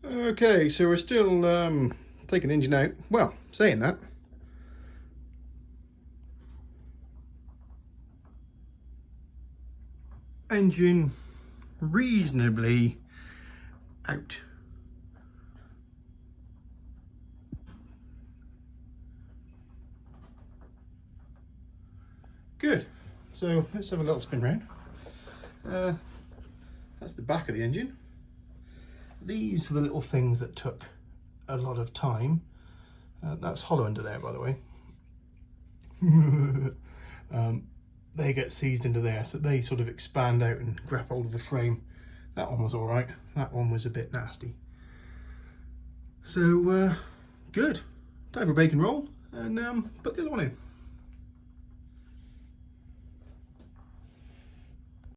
Okay, so we're still taking the engine out. Well, saying that, engine reasonably out. Good. So let's have a little spin round. That's the back of the engine. These are the little things that took a lot of time. That's hollow under there, by the way. They get seized into there, so they sort of expand out and grab hold of the frame. That one was all right. That one was a bit nasty. So good. Time for a bacon roll and put the other one in.